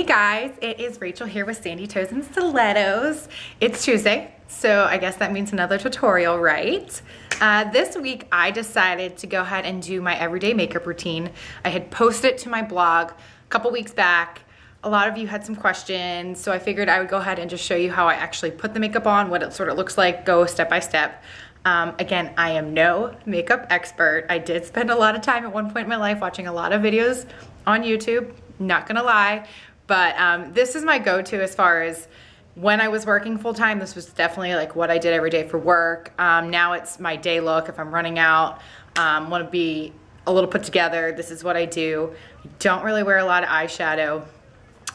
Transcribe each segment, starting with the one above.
guys, it is Rachel here with Sandy Toes and Stilettos. It's Tuesday, so I guess that means another tutorial, right? This week I decided to go ahead and do my everyday makeup routine. I had posted it to my blog a couple weeks back. A lot of you had some questions, so I figured I would go ahead and just show you how I actually put the makeup on, what it sort of looks like, go step by step. Again, I am no makeup expert. I did spend a lot of time at one point in my life watching a lot of videos on YouTube, not gonna lie, but this is my go-to as far as when I was working full-time. This was definitely like what I did every day for work. Now it's my day look. If I'm running out, want to be a little put together, this is what I do. I don't really wear a lot of eyeshadow,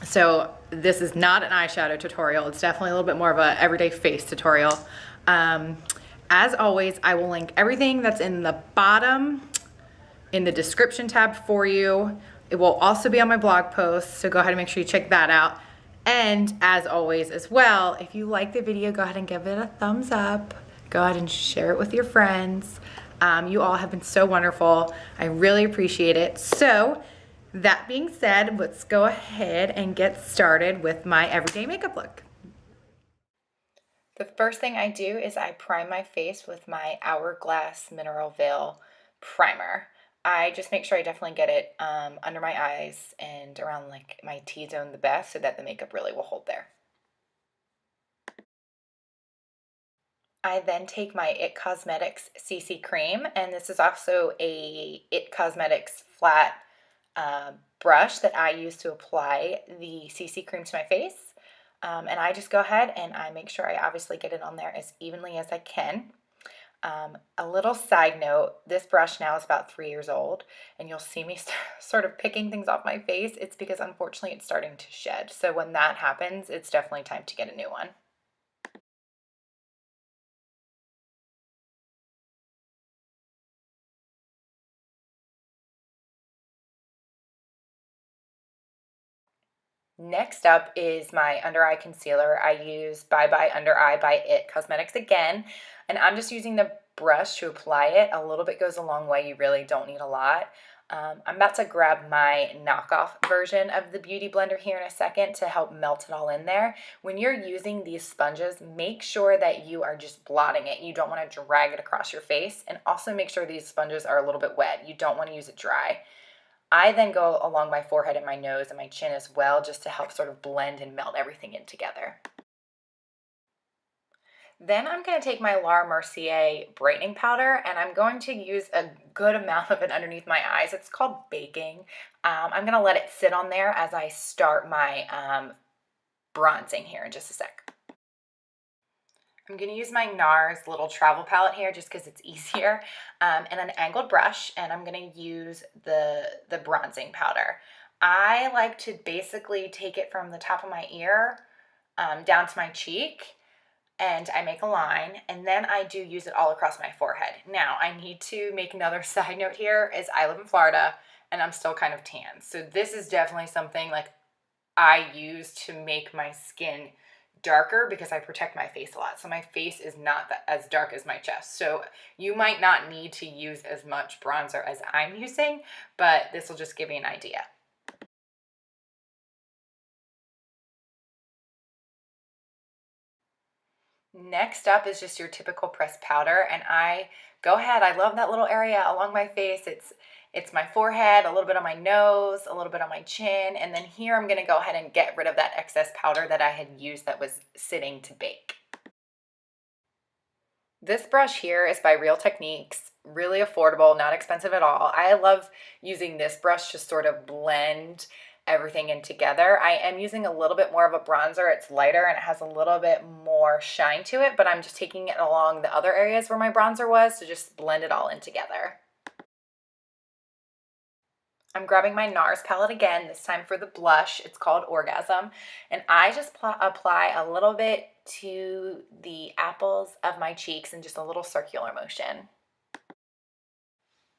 so this is not an eyeshadow tutorial. It's definitely a little bit more of a everyday face tutorial. As always, I will link everything that's in the bottom in the description tab for you. It will also be on my blog post, so go ahead and make sure you check that out. And as always as well, if you like the video, go ahead and give it a thumbs up. Go ahead and share it with your friends. You all have been so wonderful. I really appreciate it. So that being said, let's go ahead and get started with my everyday makeup look. The first thing I do is I prime my face with my Hourglass Mineral Veil Primer. I just make sure I definitely get it under my eyes and around like my T-zone the best, so that the makeup really will hold there. I then take my IT Cosmetics CC Cream, and this is also a IT Cosmetics flat brush that I use to apply the CC Cream to my face. And I just go ahead and I make sure I obviously get it on there as evenly as I can. A little side note, this brush now is about 3 years old, and you'll see me sort of picking things off my face. It's because unfortunately it's starting to shed. So when that happens, it's definitely time to get a new one. Next up is my under eye concealer. I use Bye Bye Under Eye by IT Cosmetics again, and I'm just using the brush to apply it. A little bit goes a long way. You really don't need a lot. I'm about to grab my knockoff version of the Beauty Blender here in a second to help melt it all in there. When you're using these sponges, make sure that you are just blotting it. You don't want to drag it across your face, and also make sure these sponges are a little bit wet. You don't want to use it dry. I then go along my forehead and my nose and my chin as well, just to help sort of blend and melt everything in together. Then I'm going to take my Laura Mercier brightening powder, and I'm going to use a good amount of it underneath my eyes. It's called baking. I'm going to let it sit on there as I start my bronzing here in just a sec. I'm going to use my NARS little travel palette here just because it's easier, and an angled brush, and I'm going to use the bronzing powder. I like to basically take it from the top of my ear down to my cheek, and I make a line, and then I do use it all across my forehead. Now, I need to make another side note here, is I live in Florida, and I'm still kind of tan. So this is definitely something like I use to make my skin darker because I protect my face a lot. So my face is not as dark as my chest. So you might not need to use as much bronzer as I'm using, but this will just give you an idea. Next up is just your typical pressed powder, and I go ahead, I love that little area along my face. It's my forehead, a little bit on my nose, a little bit on my chin, and then here I'm gonna go ahead and get rid of that excess powder that I had used that was sitting to bake. This brush here is by Real Techniques, really affordable, not expensive at all. I love using this brush to sort of blend everything in together. I am using a little bit more of a bronzer. It's lighter and it has a little bit more shine to it, but I'm just taking it along the other areas where my bronzer was to just blend it all in together. I'm grabbing my NARS palette again, this time for the blush. It's called Orgasm, and I just apply a little bit to the apples of my cheeks in just a little circular motion.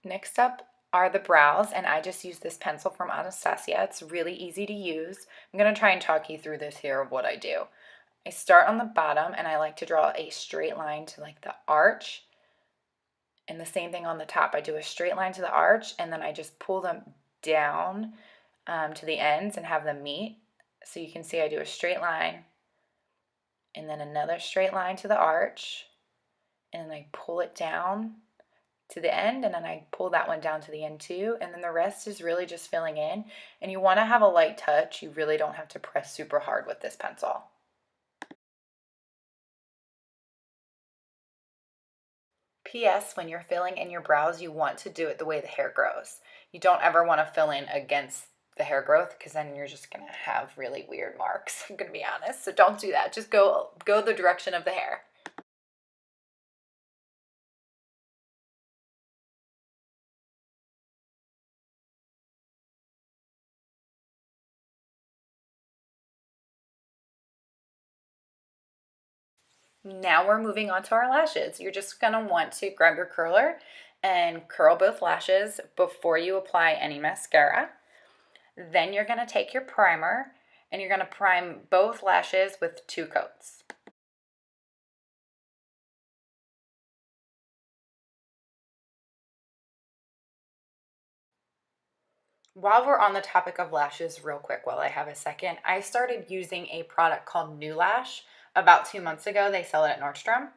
Next up are the brows, and I just use this pencil from Anastasia. It's really easy to use. I'm going to try and talk you through this here of what I do. I start on the bottom, and I like to draw a straight line to like the arch, and the same thing on the top. I do a straight line to the arch, and then I just pull them down to the ends and have them meet. So you can see I do a straight line and then another straight line to the arch, and then I pull it down to the end, and then I pull that one down to the end too, and then the rest is really just filling in. And you want to have a light touch. You really don't have to press super hard with this pencil. P.S. When you're filling in your brows, you want to do it the way the hair grows. You don't ever want to fill in against the hair growth, because then you're just going to have really weird marks. I'm going to be honest. So don't do that. Just go the direction of the hair. Now we're moving on to our lashes. You're just going to want to grab your curler and curl both lashes before you apply any mascara. Then you're going to take your primer and you're going to prime both lashes with 2 coats. While we're on the topic of lashes, real quick, while I have a second, I started using a product called New Lash about 2 months ago. They sell it at Nordstrom,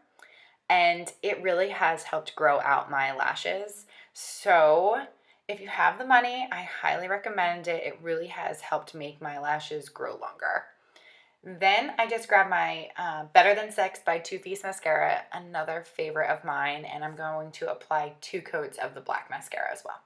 and it really has helped grow out my lashes. So if you have the money, I highly recommend it. It really has helped make my lashes grow longer. Then I just grabbed my Better Than Sex by Too Faced mascara, another favorite of mine, and I'm going to apply 2 coats of the black mascara as well.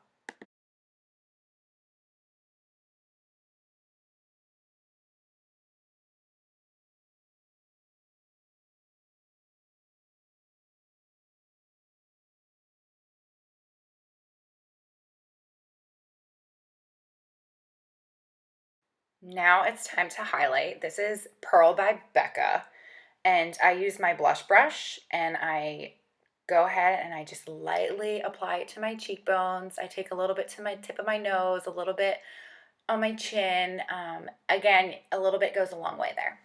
Now it's time to highlight. This is Pearl by Becca, and I use my blush brush and I go ahead and I just lightly apply it to my cheekbones. I take a little bit to my tip of my nose, a little bit on my chin. Again, a little bit goes a long way there.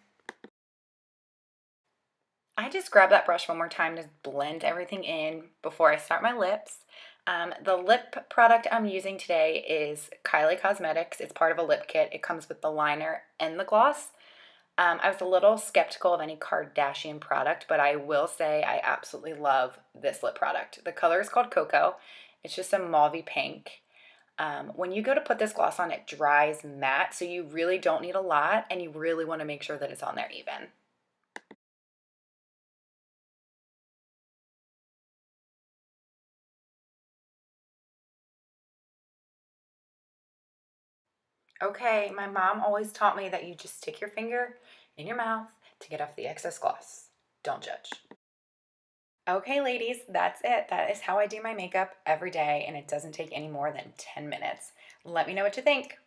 I just grab that brush one more time to blend everything in before I start my lips. The lip product I'm using today is KYLIE Cosmetics. It's part of a lip kit. It comes with the liner and the gloss. I was a little skeptical of any Kardashian product, but I will say I absolutely love this lip product. The color is called KOKO. It's just a mauvey pink. When you go to put this gloss on, it dries matte, so you really don't need a lot, and you really want to make sure that it's on there even. Okay, my mom always taught me that you just stick your finger in your mouth to get off the excess gloss. Don't judge. Okay, ladies, that's it. That is how I do my makeup every day, and it doesn't take any more than 10 minutes. Let me know what you think.